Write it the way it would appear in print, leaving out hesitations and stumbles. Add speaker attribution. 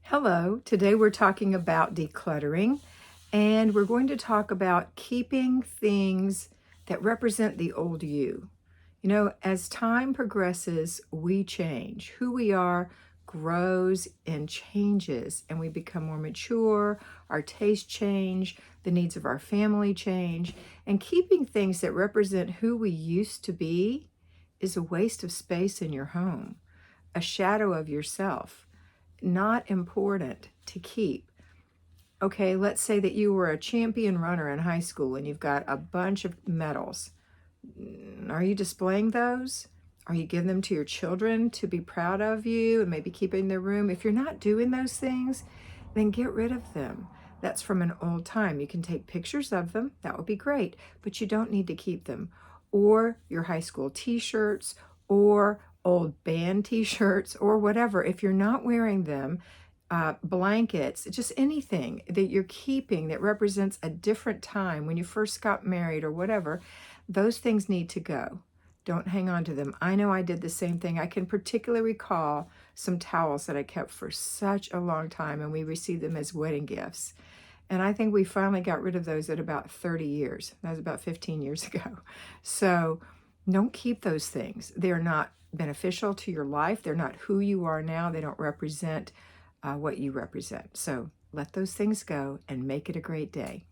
Speaker 1: Hello, today we're talking about decluttering, and we're going to talk about keeping things that represent the old you. You know, as time progresses, we change. Who we are grows and changes, and we become more mature, our tastes change, the needs of our family change, and keeping things that represent who we used to be is a waste of space in your home, a shadow of yourself, not important to keep. Okay, let's say that you were a champion runner in high school and you've got a bunch of medals. Are you displaying those? Are you giving them to your children to be proud of you and maybe keep in their room? If you're not doing those things, then get rid of them. That's from an old time. You can take pictures of them. That would be great, but you don't need to keep them. Or your high school t-shirts or old band t-shirts or whatever. If you're not wearing them, blankets, just anything that you're keeping that represents a different time when you first got married or whatever, those things need to go. Don't hang on to them. I know I did the same thing. I can particularly recall some towels that I kept for such a long time, and we received them as wedding gifts. And I think we finally got rid of those at about 30 years. That was about 15 years ago. So don't keep those things. They're not beneficial to your life. They're not who you are now. They don't represent what you represent. So let those things go and make it a great day.